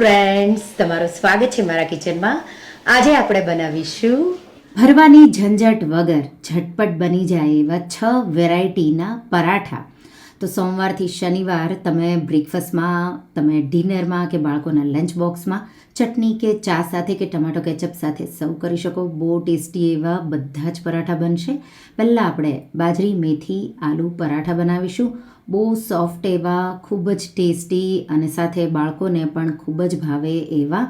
Friends, તમારું સ્વાગત છે મારા કિચનમાં. આજે આપણે બનાવીશું ભરવાની ઝંઝટ વગર ઝટપટ બની જાય એવા 6 વેરાયટીના પરાઠા. તો સોમવારથી શનિવાર તમે બ્રેકફાસ્ટમાં, તમે ડિનરમાં કે બાળકોના લંચ બોક્સમાં ચટણી કે ચા સાથે કે ટમાટો કેચઅપ સાથે સર્વ કરી શકો. બહુ ટેસ્ટી એવા બધા જ પરાઠા બનશે. પહેલાં આપણે બાજરી મેથી આલુ પરાઠા બનાવીશું. બહુ સોફ્ટ એવા, ખૂબ જ ટેસ્ટી અને સાથે બાળકોને પણ ખૂબ જ ભાવે એવા.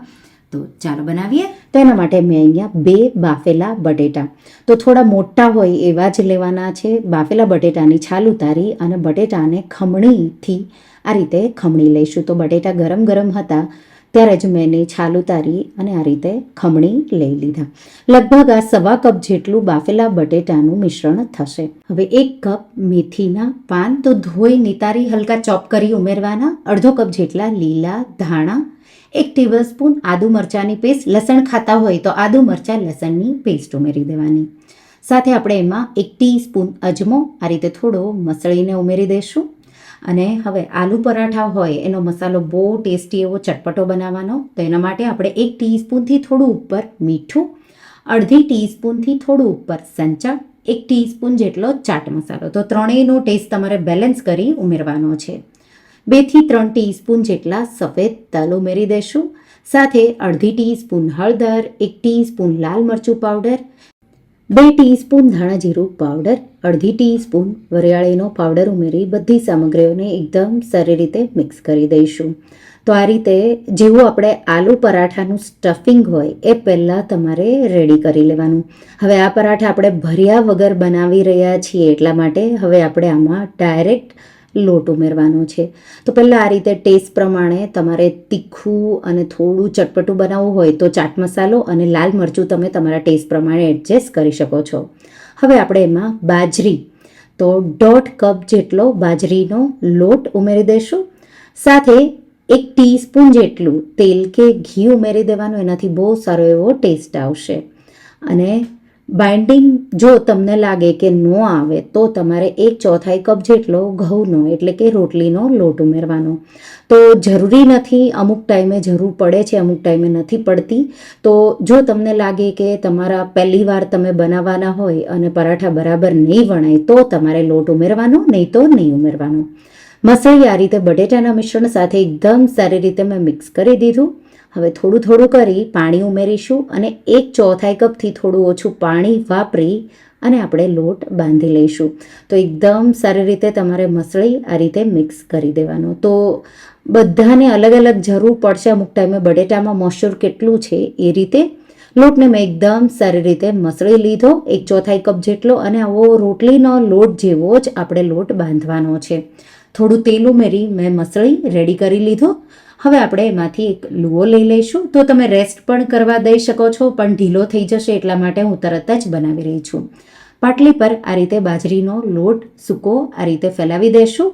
તો ચાલો બનાવીએ. તો એના માટે મેં અહીંયા 2 બાફેલા બટેટા, તો થોડા મોટા હોય એવા જ લેવાના છે. બાફેલા બટેટાની છાલ ઉતારી અને બટેટાને ખમણીથી આ રીતે ખમણી લઈશું. તો બટેટા ગરમ ગરમ હતા ત્યારે જ મેં એની છાલ ઉતારી અને આ રીતે ખમણી લઈ લીધા. લગભગ આ 1/4 કપ જેટલું બાફેલા બટેટાનું મિશ્રણ થશે. હવે 1 કપ મેથીના પાન, તો ધોઈ નિતારી હલકા ચોપ કરી ઉમેરવાના. અડધો કપ જેટલા લીલા ધાણા, 1 ટેબલસ્પૂન આદુ મરચાંની પેસ્ટ, લસણ ખાતા હોય તો આદુ મરચાં લસણની પેસ્ટ ઉમેરી દેવાની. સાથે આપણે એમાં 1 ટીસ્પૂન અજમો આ રીતે થોડો મસળીને ઉમેરી દઈશું. અને હવે આલુ પરાઠા હોય એનો મસાલો બહુ ટેસ્ટી એવો ચટપટો બનાવવાનો. તો એના માટે આપણે 1 ટીસ્પૂનથી થોડું ઉપર મીઠું, અડધી ટીસ્પૂનથી થોડું ઉપર સંચળ, 1 ટીસ્પૂન જેટલો ચાટ મસાલો. તો ત્રણેયનો ટેસ્ટ તમારે બેલેન્સ કરી ઉમેરવાનો છે. 2 થી 3 ટીસ્પૂન જેટલા સફેદ તલ ઉમેરી દઈશું. સાથે અડધી ટીસ્પૂન હળદર, 1 ટીસ્પૂન લાલ મરચું પાવડર, 2 ટીસ્પૂન ધાણા જીરું પાવડર, અડધી ટીસ્પૂન વરિયાળીનો પાવડર ઉમેરી બધી સામગ્રીઓને એકદમ સારી રીતે મિક્સ કરી દઈશું. તો આ રીતે જેવું આપણે આલુ પરાઠાનું સ્ટફિંગ હોય એ પહેલાં તમારે રેડી કરી લેવાનું. હવે આ પરાઠા આપણે ભર્યા વગર બનાવી રહ્યા છીએ એટલા માટે હવે આપણે આમાં ડાયરેક્ટ લોટ ઉમેરવાનો છે. તો પહેલાં આ રીતે ટેસ્ટ પ્રમાણે તમારે તીખું અને થોડું ચટપટું બનાવવું હોય તો ચાટ મસાલો અને લાલ મરચું તમે તમારા ટેસ્ટ પ્રમાણે એડજસ્ટ કરી શકો છો. હવે આપણે એમાં બાજરી, તો 1.5 કપ જેટલો બાજરીનો લોટ ઉમેરી દઈશું. સાથે 1 ટીસ્પૂન જેટલું તેલ કે ઘી ઉમેરી દેવાનું. એનાથી બહુ સારો એવો ટેસ્ટ આવશે. અને બાઇન્ડિંગ જો તમને લાગે કે ન આવે તો તમારે 1/4 કપ જેટલો ઘઉંનો એટલે કે રોટલીનો લોટ ઉમેરવાનો. તો જરૂરી નથી, અમુક ટાઈમે જરૂર પડે છે, અમુક ટાઈમે નથી પડતી. તો જો તમને લાગે કે તમારા પહેલી વાર તમે બનાવવાના હોય અને પરાઠા બરાબર નહીં વણાય તો તમારે લોટ ઉમેરવાનો, નહીં તો નહીં ઉમેરવાનો. મસાઈ આ રીતે બટેટાના મિશ્રણ સાથે એકદમ સારી રીતે મેં મિક્સ કરી દીધું. હવે થોડું થોડું કરી પાણી ઉમેરીશું અને 1/4 કપથી થોડું ઓછું પાણી વાપરી અને આપણે લોટ બાંધી લઈશું. તો એકદમ સારી રીતે તમારે મસળી આ રીતે મિક્સ કરી દેવાનો. તો બધાને અલગ અલગ જરૂર પડશે. અમુક ટાઈમે બટેટામાં મોઇશ્ચર કેટલું છે એ રીતે લોટને મેં એકદમ સારી રીતે મસળી લીધો 1/4 કપ જેટલો. અને આવો રોટલીનો લોટ જેવો જ આપણે લોટ બાંધવાનો છે. થોડું તેલ ઉમેરી મેં મસળી રેડી કરી લીધો. હવે આપણે એમાંથી એક લુઓ લઈ લઈશું. તો તમે રેસ્ટ પણ કરવા દઈ શકો છો, પણ ઢીલો થઈ જશે એટલા માટે હું તરત જ બનાવી રહી છું. પાટલી પર આ રીતે બાજરીનો લોટ સૂકો આ રીતે ફેલાવી દઈશું.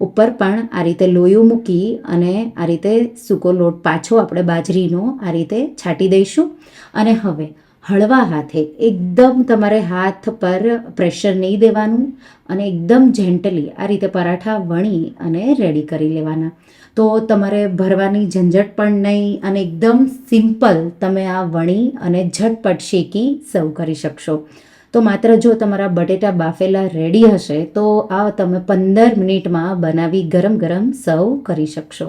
ઉપર પણ આ રીતે લોયું મૂકી અને આ રીતે સૂકો લોટ પાછો આપણે બાજરીનો આ રીતે છાંટી દઈશું. અને હવે હળવા હાથે, એકદમ તમારે હાથ પર પ્રેશર નહીં દેવાનું અને એકદમ જેન્ટલી આ રીતે પરાઠા વણી અને રેડી કરી લેવાના. તો તમારે ભરવાની ઝંઝટ પણ નહીં અને એકદમ સિમ્પલ તમે આ વણી અને ઝટપટ શેકી સર્વ કરી શકશો. તો માત્ર જો તમારા બટેટા બાફેલા રેડી હશે તો આ તમે 15 મિનિટમાં બનાવી ગરમ ગરમ સર્વ કરી શકશો.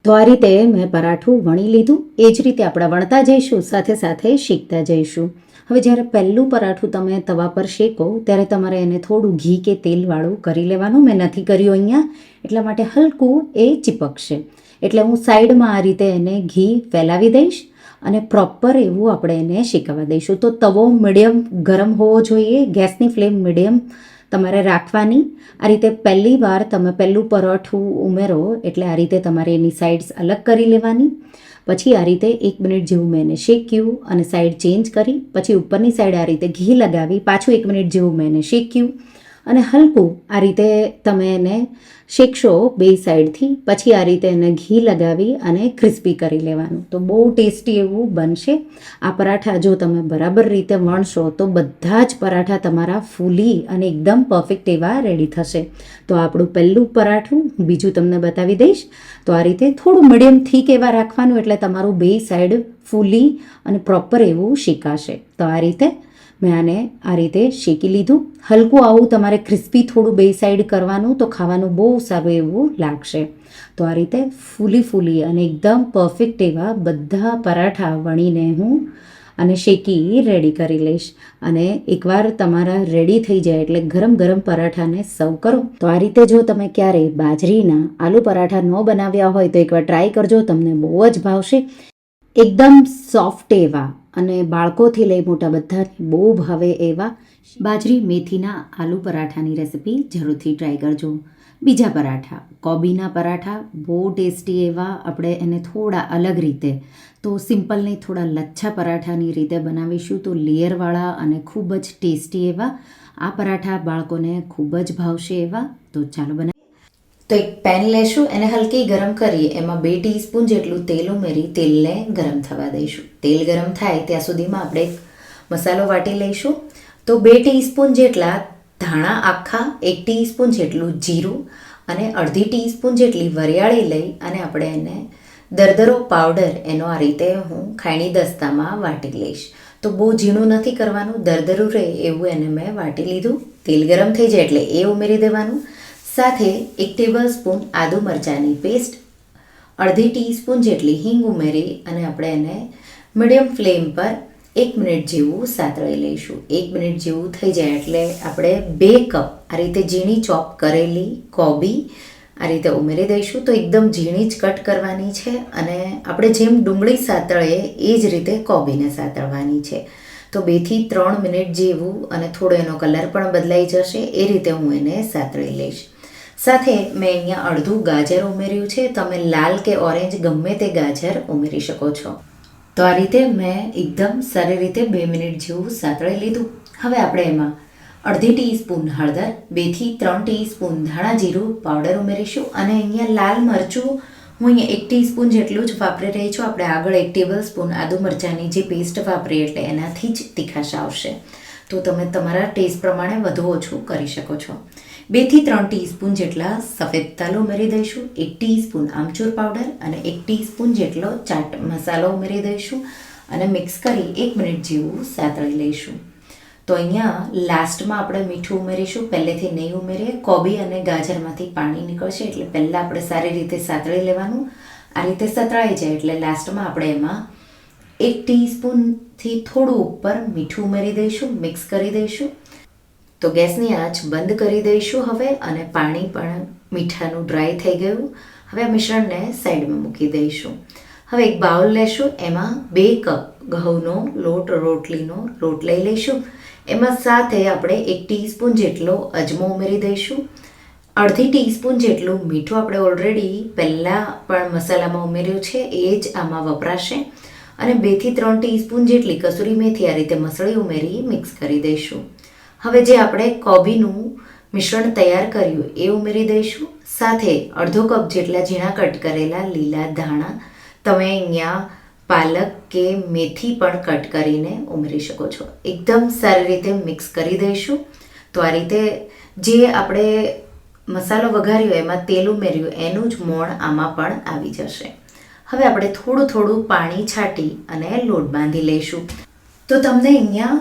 તો આ રીતે મેં પરાઠું વણી લીધું. એ જ રીતે આપણે વણતા જઈશું, સાથે સાથે શીખતા જઈશું. હવે જ્યારે પહેલું પરાઠું તમે તવા પર શેકો ત્યારે તમારે એને થોડું ઘી કે તેલવાળું કરી લેવાનું. મેં નથી કર્યું અહીંયા એટલા માટે હલકું એ ચીપકશે. એટલે હું સાઈડમાં આ રીતે એને ઘી ફેલાવી દઈશ અને પ્રોપર એવું આપણે એને શેકાવા દઈશું. તો તવો મીડિયમ ગરમ હોવો જોઈએ. ગેસની ફ્લેમ મીડિયમ તમારે રાખવાની. આ રીતે પહેલી વાર તમે પહેલું પરાઠું ઉમેરો એટલે આ રીતે તમારે એની સાઈડ્સ અલગ કરી લેવાની. પછી આ રીતે 1 મિનિટ જેવું મેં એને શેક્યું અને સાઈડ ચેન્જ કરી. પછી ઉપરની સાઈડ આ રીતે ઘી લગાવી પાછું 1 મિનિટ જેવું મેં એને શેક્યું અને હલકું આ રીતે તમે એને શેકશો બે સાઈડથી, પછી આ રીતે એને ઘી લગાવી અને ક્રિસ્પી કરી લેવાનું. તો બહુ ટેસ્ટી એવું બનશે. આ પરાઠા જો તમે બરાબર રીતે વણશો તો બધા જ પરાઠા તમારા ફૂલી અને એકદમ પરફેક્ટ એવા રેડી થશે. તો આપણું પહેલું પરાઠું બીજું તમને બતાવી દઈશ. તો આ રીતે થોડું મીડિયમ થીક એવા રાખવાનું, એટલે તમારું બે સાઈડ ફૂલી અને પ્રોપર એવું શેકાશે. તો આ રીતે મેં આને આ રીતે શેકી લીધું. હલકું આવું તમારે ક્રિસ્પી થોડું બે સાઈડ કરવાનું, તો ખાવાનું બહુ સારું એવું લાગશે. તો આ રીતે ફૂલી અને એકદમ પરફેક્ટ એવા બધા પરાઠા વણીને હું અને શેકી રેડી કરી લઈશ. અને એકવાર તમારા રેડી થઈ જાય એટલે ગરમ ગરમ પરાઠાને સર્વ કરો. તો આ રીતે જો તમે ક્યારેય બાજરીના આલુ પરાઠા ન બનાવ્યા હોય તો એકવાર ટ્રાય કરજો, તમને બહુ જ ભાવશે. એકદમ સોફ્ટ એવા અને બાળકોથી લઈ મોટા બધાને બહુ ભાવે એવા બાજરી મેથીના આલુ પરાઠાની રેસિપી જરૂરથી ટ્રાય કરજો. બીજા પરાઠા, કોબીના પરાઠા બહુ ટેસ્ટી એવા. આપણે એને થોડા અલગ રીતે, તો સિમ્પલ નહીં, થોડા લચ્છા પરાઠાની રીતે બનાવીશું. તો લેયરવાળા અને ખૂબ જ ટેસ્ટી એવા આ પરાઠા બાળકોને ખૂબ જ ભાવશે એવા. તો ચાલો બનાવીએ. તો એક પેન લેશું, એને હલકી ગરમ કરી એમાં 2 ટીસ્પૂન જેટલું તેલ ઉમેરી તેલને ગરમ થવા દઈશું. તેલ ગરમ થાય ત્યાં સુધીમાં આપણે એક મસાલો વાટી લઈશું. તો 2 ટીસ્પૂન જેટલા ધાણા આખા, 1 ટીસ્પૂન જેટલું જીરું અને અડધી ટીસ્પૂન જેટલી વરિયાળી લઈ અને આપણે એને દરદરો પાવડર એનો આ રીતે હું ખાયણી દસ્તામાં વાટી લઈશ. તો બહુ ઝીણું નથી કરવાનું, દરદરું રહે એવું એને મેં વાટી લીધું. તેલ ગરમ થઈ જાય એટલે એ ઉમેરી દેવાનું. સાથે 1 ટેબલ સ્પૂન આદુ મરચાંની પેસ્ટ, અડધી ટીસ્પૂન જેટલી હિંગ ઉમેરી અને આપણે એને મીડિયમ ફ્લેમ પર 1 મિનિટ જેવું સાતળી લઈશું. 1 મિનિટ જેવું થઈ જાય એટલે આપણે 2 કપ આ રીતે ઝીણી ચોપ કરેલી કોબી આ રીતે ઉમેરી દઈશું. તો એકદમ ઝીણી જ કટ કરવાની છે અને આપણે જેમ ડુંગળી સાતળીએ એ જ રીતે કોબીને સાતળવાની છે. તો 2 થી 3 મિનિટ જેવું, અને થોડો એનો કલર પણ બદલાઈ જશે એ રીતે હું એને સાતળી લઈશ. સાથે મેં અહીંયા અડધું ગાજર ઉમેર્યું છે. તમે લાલ કે ઓરેન્જ ગમે તે ગાજર ઉમેરી શકો છો. તો આ રીતે મેં એકદમ સારી રીતે 2 મિનિટ જેવું સાતળી લીધું. હવે આપણે એમાં અડધી ટીસ્પૂન હળદર, 2 થી 3 ટીસ્પૂન ધાણા જીરું પાવડર ઉમેરીશું. અને અહીંયા લાલ મરચું હું અહીંયા 1 ટીસ્પૂન જેટલું જ વાપરી રહી છું. આપણે આગળ 1 ટેબલ સ્પૂન આદુ મરચાંની જે પેસ્ટ વાપરી એટલે એનાથી જ તીખાશ આવશે. તો તમે તમારા ટેસ્ટ પ્રમાણે વધુ ઓછું કરી શકો છો. 2 થી 3 ટીસ્પૂન જેટલા સફેદ તલ ઉમેરી દઈશું. 1 ટીસ્પૂન આમચૂર પાવડર અને 1 ટીસ્પૂન જેટલો ચાટ મસાલો ઉમેરી દઈશું અને મિક્સ કરી 1 મિનિટ જેવું સાતળી લઈશું. તો અહીંયા લાસ્ટમાં આપણે મીઠું ઉમેરીશું, પહેલેથી નહીં ઉમેરીએ. કોબી અને ગાજરમાંથી પાણી નીકળશે એટલે પહેલાં આપણે સારી રીતે સાતળી લેવાનું. આ રીતે સતળાઈ જાય એટલે લાસ્ટમાં આપણે એમાં 1 ટીસ્પૂનથી થોડું ઉપર મીઠું ઉમેરી દઈશું, મિક્સ કરી દઈશું. તો ગેસની આંચ બંધ કરી દઈશું હવે, અને પાણી પણ મીઠાનું ડ્રાય થઈ ગયું. હવે આ મિશ્રણને સાઈડમાં મૂકી દઈશું. હવે એક બાઉલ લેશું, એમાં 2 કપ ઘઉંનો લોટ, રોટલીનો લોટ લઈ લઈશું. એમાં સાથે આપણે 1 ટીસ્પૂન જેટલો અજમો ઉમેરી દઈશું. અડધી ટીસ્પૂન જેટલું મીઠું આપણે ઓલરેડી પહેલાં પણ મસાલામાં ઉમેર્યું છે એ જ આમાં વપરાશે. અને 2 થી 3 ટીસ્પૂન જેટલી કસૂરી મેથી આ રીતે મસળી ઉમેરી મિક્સ કરી દઈશું. હવે જે આપણે કોબીનું મિશ્રણ તૈયાર કર્યું એ ઉમેરી દઈશું. સાથે અડધો કપ જેટલા ઝીણા કટ કરેલા લીલા ધાણા, તમે અહીંયા પાલક કે મેથી પણ કટ કરીને ઉમેરી શકો છો. એકદમ સારી રીતે મિક્સ કરી દઈશું. તો આ રીતે જે આપણે મસાલો વઘાર્યો એમાં તેલ ઉમેર્યું એનું જ મોણ આમાં પણ આવી જશે. હવે આપણે થોડું થોડું પાણી છાંટી અને લોટ બાંધી લઈશું. તો તમને અહીંયા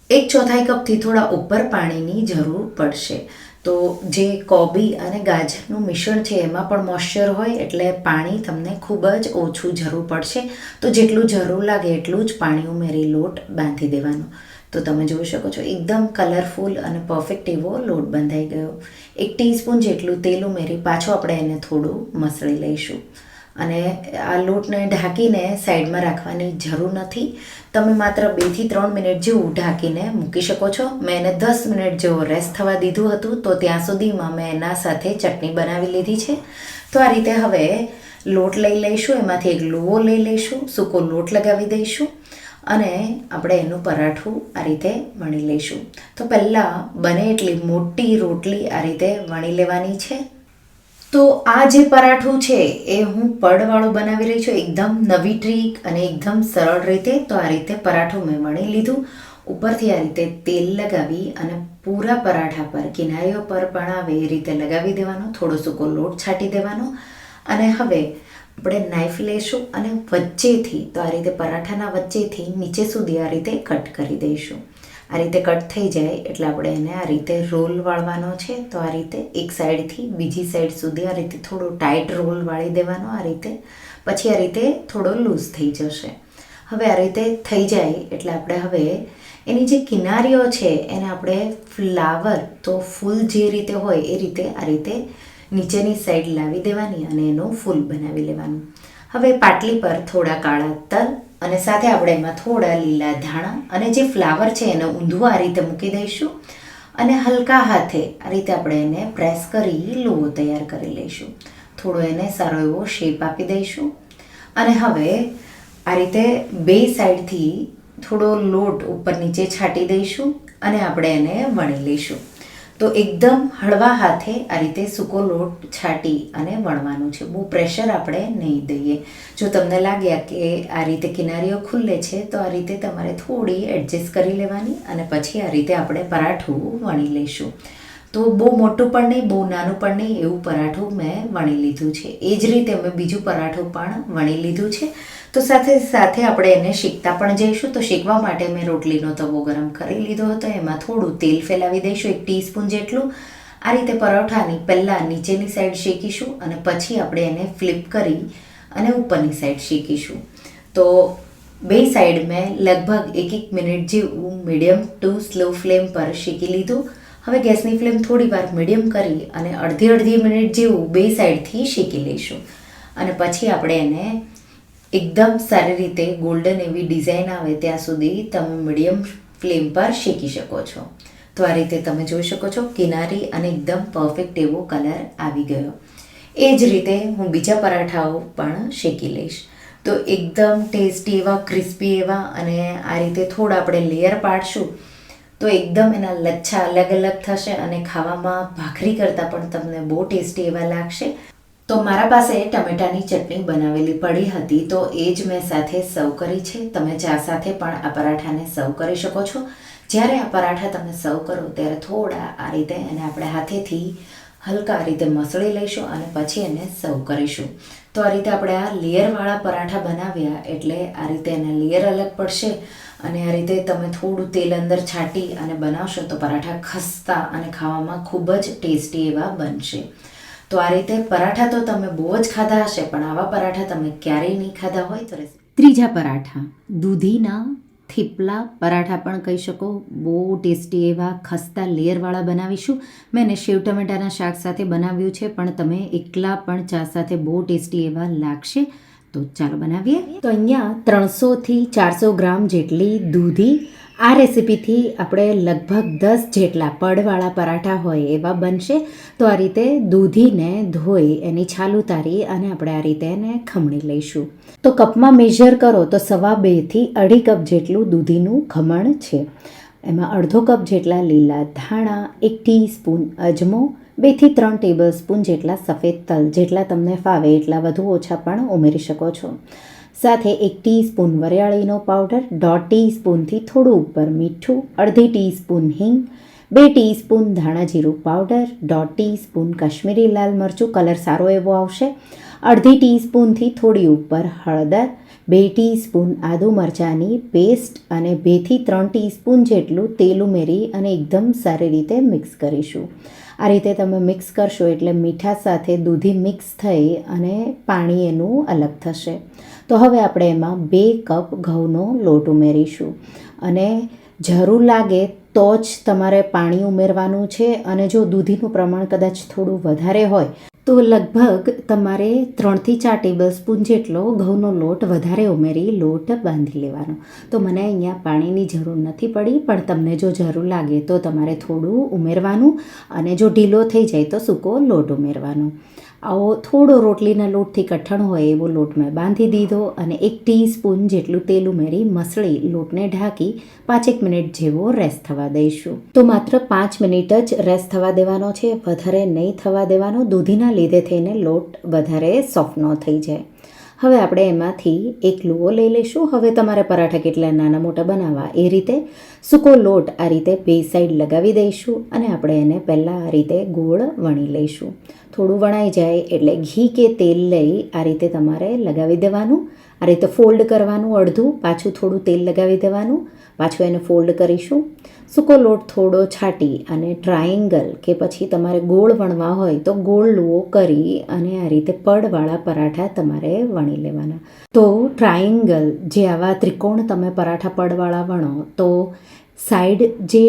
1/4 કપથી થોડા ઉપર પાણીની જરૂર પડશે. તો જે કોબી અને ગાજરનું મિશ્રણ છે એમાં પણ મોઇશ્ચર હોય એટલે પાણી તમને ખૂબ જ ઓછું જરૂર પડશે. તો જેટલું જરૂર લાગે એટલું જ પાણી ઉમેરી લોટ બાંધી દેવાનો. તો તમે જોઈ શકો છો એકદમ કલરફુલ અને પરફેક્ટ એવો લોટ બંધાઈ ગયો. 1 ટીસ્પૂન જેટલું તેલ ઉમેરી પાછું આપણે એને થોડું મસળી લઈશું. અને આ લોટને ઢાંકીને સાઈડમાં રાખવાની જરૂર નથી. તમે માત્ર 2 થી 3 મિનિટ જેવું ઢાંકીને મૂકી શકો છો. મેં એને 10 મિનિટ જેવો રેસ્ટ થવા દીધું હતું. તો ત્યાં સુધીમાં મેં એના સાથે ચટણી બનાવી લીધી છે. તો આ રીતે હવે લોટ લઈ લઈશું, એમાંથી એક લુવો લઈ લઈશું, સૂકો લોટ લગાવી દઈશું અને આપણે એનું પરાઠું આ રીતે વણી લઈશું. તો પહેલાં બને એટલી મોટી રોટલી આ રીતે વણી લેવાની છે. તો આ જે પરાઠું છે એ હું પડવાળું બનાવી રહી છું, એકદમ નવી ટ્રીક અને એકદમ સરળ રીતે. તો આ રીતે પરાઠું મેં વણી લીધું. ઉપરથી આ રીતે તેલ લગાવી અને પૂરા પરાઠા પર કિનારીઓ પર પણ આવે એ રીતે લગાવી દેવાનો, થોડો સૂકો લોટ છાંટી દેવાનો. અને હવે આપણે નાઈફ લઈશું અને વચ્ચેથી, તો આ રીતે પરાઠાના વચ્ચેથી નીચે સુધી આ રીતે કટ કરી દઈશું. આ રીતે કટ થઈ જાય એટલે આપણે એને આ રીતે રોલ વાળવાનો છે. તો આ રીતે એક સાઈડથી બીજી સાઈડ સુધી આ રીતે થોડો ટાઈટ રોલ વાળી દેવાનો આ રીતે. પછી આ રીતે થોડો લૂઝ થઈ જશે. હવે આ રીતે થઈ જાય એટલે આપણે હવે એની જે કિનારીઓ છે એને આપણે ફ્લાવર, તો ફૂલ જે રીતે હોય એ રીતે આ રીતે નીચેની સાઈડ લાવી દેવાની અને એનું ફૂલ બનાવી લેવાનું. હવે પાટલી પર થોડા કાળા તલ અને સાથે આપણે એમાં થોડા લીલા ધાણા અને જે ફ્લાવર છે એને ઊંધું આ રીતે મૂકી દઈશું અને હલકા હાથે આ રીતે આપણે એને પ્રેસ કરી લોહો તૈયાર કરી લઈશું. થોડો એને સારો એવો શેપ આપી દઈશું અને હવે આ રીતે બે સાઈડથી થોડો લોટ ઉપર નીચે છાંટી દઈશું અને આપણે એને વણી લઈશું. તો એકદમ હળવા હાથે આ રીતે સૂકો લોટ છાંટી અને વણવાનું છે. બહુ પ્રેશર આપણે નહીં દઈએ. જો તમને લાગ્યા કે આ રીતે કિનારીઓ ખુલ્લે છે તો આ રીતે તમારે થોડી એડજસ્ટ કરી લેવાની અને પછી આ રીતે આપણે પરાઠું વણી લઈશું. તો બહુ મોટું પણ નહીં, બહુ નાનું પણ નહીં, એવું પરાઠું મેં વણી લીધું છે. એ જ રીતે મેં બીજું પરાઠું પણ વણી લીધું છે. તો સાથે સાથે આપણે એને શેકતા પણ જઈશું. તો શેકવા માટે મેં રોટલીનો તવો ગરમ કરી લીધો હતો. એમાં થોડું તેલ ફેલાવી દઈશું, 1 ટીસ્પૂન જેટલું. આ રીતે પરોઠાની પહેલાં નીચેની સાઈડ શેકીશું અને પછી આપણે એને ફ્લિપ કરી અને ઉપરની સાઈડ શેકીશું. તો બે સાઈડ મેં લગભગ 1-1 મિનિટ જેવું મીડિયમ ટુ સ્લો ફ્લેમ પર શેકી લીધું. હવે ગેસની ફ્લેમ થોડી વાર મીડિયમ કરી અને અડધી મિનિટ જેવું બે સાઈડથી શેકી લઈશું અને પછી આપણે એને એકદમ સારી રીતે ગોલ્ડન એવી ડિઝાઇન આવે ત્યાં સુધી તમે મીડિયમ ફ્લેમ પર શેકી શકો છો. તો આ રીતે તમે જોઈ શકો છો કિનારી અને એકદમ પરફેક્ટ એવો કલર આવી ગયો. એ જ રીતે હું બીજા પરાઠાઓ પણ શેકી લઈશ. તો એકદમ ટેસ્ટી એવા, ક્રિસ્પી એવા અને આ રીતે થોડા આપણે લેયર પાડશું તો એકદમ એના લચ્છા અલગ અલગ થશે અને ખાવામાં ભાખરી કરતાં પણ તમને બહુ ટેસ્ટી એવા લાગશે. તો મારા પાસે ટમેટાની ચટણી બનાવેલી પડી હતી તો એ જ મેં સાથે સર્વ કરી છે. તમે ચા સાથે પણ આ પરાઠાને સર્વ કરી શકો છો. જ્યારે આ પરાઠા તમે સર્વ કરો ત્યારે થોડા આ રીતે એને આપણે હાથેથી હલકા રીતે મસળી લઈશું અને પછી એને સર્વ કરીશું. તો આ રીતે આપણે આ લેયરવાળા પરાઠા બનાવ્યા એટલે આ રીતે એના લેયર અલગ પડશે અને આ રીતે તમે થોડું તેલ અંદર છાંટી અને બનાવશો તો પરાઠા ખસ્તા અને ખાવામાં ખૂબ જ ટેસ્ટી એવા બનશે. તો આ રીતે પરાઠા તો તમે બહુ જ ખાધા હશે પણ આવા પરાઠા તમે ક્યારેય નહીં ખાધા હોય તો ત્રીજા પરાઠા દૂધીના થેપલા પરાઠા પણ કહી શકો. બહુ ટેસ્ટી એવા ખસ્તા લેયરવાળા બનાવીશું. મેં એને સેવ ટમેટાના શાક સાથે બનાવ્યું છે પણ તમે એકલા પણ ચા સાથે બહુ ટેસ્ટી એવા લાગશે. તો ચાલો બનાવીએ. તો અહીંયા 300થી 400 ગ્રામ જેટલી દૂધી. આ રેસીપીથી આપણે લગભગ 10 જેટલા પડવાળા પરાઠા હોય એવા બનશે. તો આ રીતે દૂધીને ધોઈ એની છાલ ઉતારી અને આપણે આ રીતે એને ખમણી લઈશું. તો કપમાં મેઝર કરો તો 2.5 થી 2.5 કપ જેટલું દૂધીનું ખમણ છે. એમાં અડધો કપ જેટલા લીલા ધાણા, 1 ટીસ્પૂન અજમો, 2 થી 3 ટેબલ સ્પૂન જેટલા સફેદ તલ, જેટલા તમને ફાવે એટલા વધુ ઓછા પણ ઉમેરી શકો છો. સાથે 1 ટીસ્પૂન વરિયાળીનો પાવડર, 1/2 ટીસ્પૂનથી થોડું ઉપર મીઠું, અડધી ટીસ્પૂન હિંગ, 2 ટીસ્પૂન ધાણા જીરું પાવડર, 1/2 ટીસ્પૂન કાશ્મીરી લાલ મરચું, કલર સારો એવો આવશે, અડધી ટીસ્પૂનથી થોડી ઉપર હળદર, 2 ટીસ્પૂન આદુ મરચાંની પેસ્ટ અને 2 થી 3 ટીસ્પૂન જેટલું તેલ ઉમેરી અને એકદમ સારી રીતે મિક્સ કરીશું. આ રીતે તમે મિક્સ કરશો એટલે મીઠા સાથે દૂધી મિક્સ થઈ અને પાણી એનું અલગ થશે. તો હવે આપણે એમાં 2 કપ ઘઉંનો લોટ ઉમેરીશું અને જરૂર લાગે તો જ તમારે પાણી ઉમેરવાનું છે. અને જો દૂધીનું પ્રમાણ કદાચ થોડું વધારે હોય તો લગભગ તમારે 3થી 4 ટેબલ સ્પૂન જેટલો ઘઉંનો લોટ વધારે ઉમેરી લોટ બાંધી લેવાનો. તો મને અહીંયા પાણીની જરૂર નથી પડી, પણ તમને જો જરૂર લાગે તો તમારે થોડું ઉમેરવાનું, અને જો ઢીલો થઈ જાય તો સૂકો લોટ ઉમેરવાનો. આવો થોડો રોટલીના લોટથી કઠણ હોય એવો લોટ મેં બાંધી દીધો, અને 1 ટીસ્પૂન જેટલું તેલ ઉમેરી મસળી લોટને ઢાંકી 5 મિનિટ જેવો રેસ્ટ થવા દઈશું. તો માત્ર 5 મિનિટ જ રેસ્ટ થવા દેવાનો છે, વધારે નહીં થવા દેવાનો. દૂધીના લીધે થઈને લોટ વધારે સોફ્ટ ન થઈ જાય. હવે આપણે એમાંથી એક લુઓ લઈ લઈશું. હવે તમારે પરાઠા કેટલા નાના મોટા બનાવવા એ રીતે સૂકો લોટ આ રીતે 2 સાઈડ લગાવી દઈશું, અને આપણે એને પહેલાં આ રીતે ગોળ વણી લઈશું. થોડું વણાઈ જાય એટલે ઘી કે તેલ લઈ આ રીતે તમારે લગાવી દેવાનું. આ રીતે ફોલ્ડ કરવાનું અડધું, પાછું થોડું તેલ લગાવી દેવાનું, પાછું એને ફોલ્ડ કરીશું. સૂકો લોટ થોડો છાંટી અને ટ્રાયેંગલ કે પછી તમારે ગોળ વણવા હોય તો ગોળ લુઓ કરી અને આ રીતે પડવાળા પરાઠા તમારે વણી લેવાના. તો ટ્રાયેંગલ જે આવા ત્રિકોણ તમે પરાઠા પડવાળા વણો તો સાઈડ જે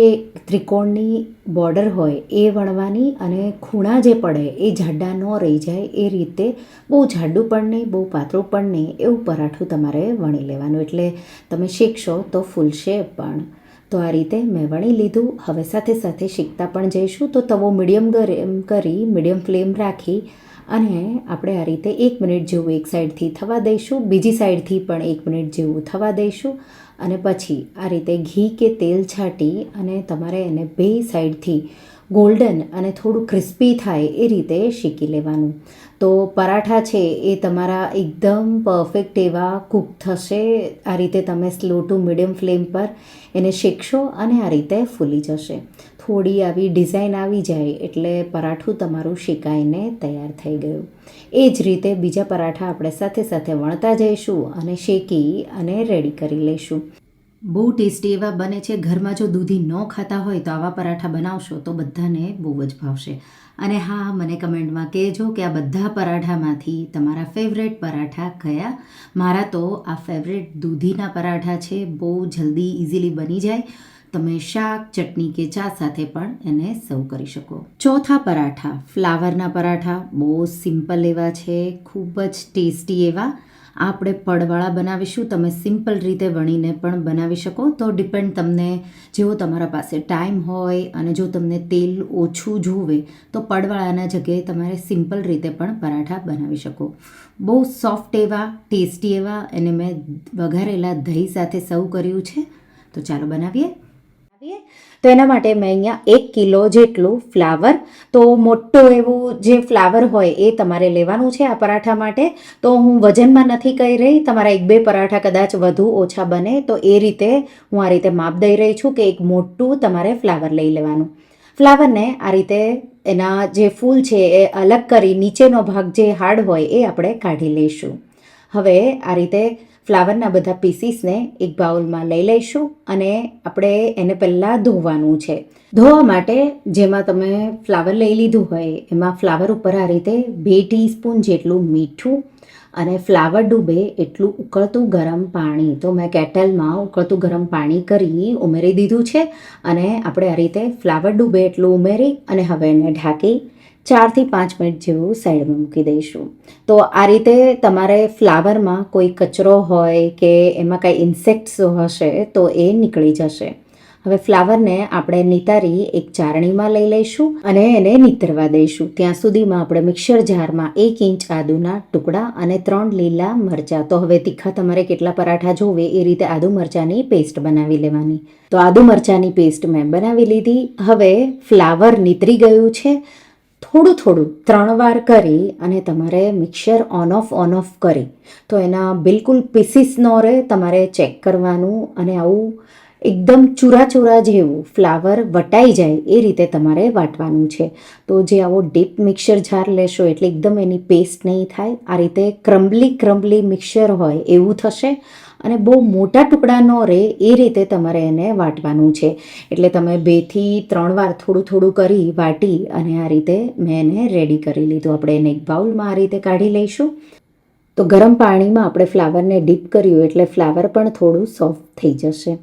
ત્રિકોણની બોર્ડર હોય એ વણવાની, અને ખૂણા જે પડે એ જાડા ન રહી જાય એ રીતે બહુ જાડું પણ નહીં બહુ પાતળું પણ નહીં એવું પરાઠું તમારે વણી લેવાનું, એટલે તમે શેકશો તો ફૂલશે પણ. તો આ રીતે મેં વણી લીધું. હવે સાથે સાથે શેકતા પણ જઈશું. તો તવો મીડિયમ ગરમ કરી મીડિયમ ફ્લેમ રાખી અને આપણે આ રીતે 1 મિનિટ જેવું એક સાઈડથી થવા દઈશું, બીજી સાઈડથી પણ 1 મિનિટ જેવું થવા દઈશું, અને પછી આ રીતે ઘી કે તેલ છાંટી અને તમારે એને 2 સાઈડથી ગોલ્ડન અને થોડું ક્રિસ્પી થાય એ રીતે શેકી લેવાનું. તો પરાઠા છે એ તમારા એકદમ પરફેક્ટ એવા કૂક થશે. આ રીતે તમે સ્લો ટુ મીડિયમ ફ્લેમ પર એને શેકશો અને આ રીતે ફૂલી જશે. થોડી આવી ડિઝાઇન આવી જાય એટલે પરાઠું તમારું શેકાઈને તૈયાર થઈ ગયું. એ જ રીતે બીજા પરાઠા આપણે સાથે સાથે વણતા જઈશું અને શેકી અને રેડી કરી લઈશું. બહુ ટેસ્ટી એવા બને છે. ઘરમાં જો દૂધી ન ખાતા હોય તો આવા પરાઠા બનાવશો તો બધાને બહુ જ ભાવશે. અને હા, મને કમેન્ટમાં કહેજો કે આ બધા પરાઠામાંથી તમારા ફેવરેટ પરાઠા કયા. મારા તો આ ફેવરેટ દૂધીના પરાઠા છે. બહુ જલ્દી ઇઝીલી બની જાય. તમે શાક, ચટણી કે ચા સાથે પણ એને સર્વ કરી શકો. ચોથા પરાઠા ફ્લાવરના પરાઠા બહુ સિમ્પલ એવા છે, ખૂબ જ ટેસ્ટી એવા. આપણે પડવાળા બનાવીશું. તમે સિમ્પલ રીતે વણીને પણ બનાવી શકો. તો ડિપેન્ડ તમને જેવો તમારા પાસે ટાઈમ હોય, અને જો તમને તેલ ઓછું જોવે તો પડવાળાના જગ્યાએ તમારે સિમ્પલ રીતે પણ પરાઠા બનાવી શકો. બહુ સોફ્ટ એવા, ટેસ્ટી એવા, એને મેં વઘારેલા દહીં સાથે સર્વ કર્યું છે. તો ચાલો બનાવીએ. તો એના માટે મેં અહીંયા 1 કિલો જેટલું ફ્લાવર, તો મોટો એવું જે ફ્લાવર હોય એ તમારે લેવાનું છે આ પરાઠા માટે. તો હું વજનમાં નથી કહી રહી, તમારા 1-2 પરાઠા કદાચ વધુ ઓછા બને તો એ રીતે હું આ રીતે માપ દઈ રહી છું કે એક મોટું તમારે ફ્લાવર લઈ લેવાનું. ફ્લાવરને આ રીતે એના જે ફૂલ છે એ અલગ કરી નીચેનો ભાગ જે હાર્ડ હોય એ આપણે કાઢી લઈશું. હવે આ રીતે ફ્લાવરના બધા પીસીસને એક બાઉલમાં લઈ લઈશું, અને આપણે એને પહેલાં ધોવાનું છે. ધોવા માટે જેમાં તમે ફ્લાવર લઈ લીધું હોય એમાં ફ્લાવર ઉપર આ રીતે 2 ટીસ્પૂન જેટલું મીઠું અને ફ્લાવર ડૂબે એટલું ઉકળતું ગરમ પાણી, તો મેં કેટલમાં ઉકળતું ગરમ પાણી કરી ઉમેરી દીધું છે. અને આપણે આ રીતે ફ્લાવર ડૂબે એટલું ઉમેરી અને હવે એને ઢાંકી 4 થી 5 મિનિટ જેવું સાઈડમાં મૂકી દઈશું. તો આ રીતે તમારે ફ્લાવરમાં કોઈ કચરો હોય કે એમાં કાંઈ ઇન્સેક્ટ્સ હશે તો એ નીકળી જશે. હવે ફ્લાવરને આપણે નિતારી એક ચારણીમાં લઈ લઈશું અને એને નીતરવા દઈશું. ત્યાં સુધીમાં આપણે મિક્સર જારમાં 1 ઇંચ આદુના ટુકડા અને 3 લીલા મરચાં, તો હવે તીખા તમારે કેટલા પરાઠા જોવે એ રીતે આદુ મરચાંની પેસ્ટ બનાવી લેવાની. તો આદુ મરચાંની પેસ્ટ મેં બનાવી લીધી. હવે ફ્લાવર નીતરી ગયું છે. થોડું 3 વાર કરી અને તમારે મિક્સર ઓન ઓફ કરી, તો એના બિલકુલ પીસીસ ન રહે તમારે ચેક કરવાનું, અને આવું એકદમ ચૂરા જેવું ફ્લાવર વટાઈ જાય એ રીતે તમારે વાટવાનું છે. તો જે આવો ડીપ મિક્સર જાર લેશો એટલે એકદમ એની પેસ્ટ નહીં થાય. આ રીતે ક્રમ્બલી મિક્સર હોય એવું થશે, અને બહુ મોટા ટુકડા ન રહે એ રીતે તમારે એને વાટવાનું છે. એટલે તમે 2 થી 3 વાર થોડું કરી વાટી અને આ રીતે મેં એને રેડી કરી લીધું. આપણે એને એક બાઉલમાં આ રીતે કાઢી લઈશું. તો ગરમ પાણીમાં આપણે ફ્લાવરને ડીપ કર્યું એટલે ફ્લાવર પણ થોડું સોફ્ટ થઈ જશે.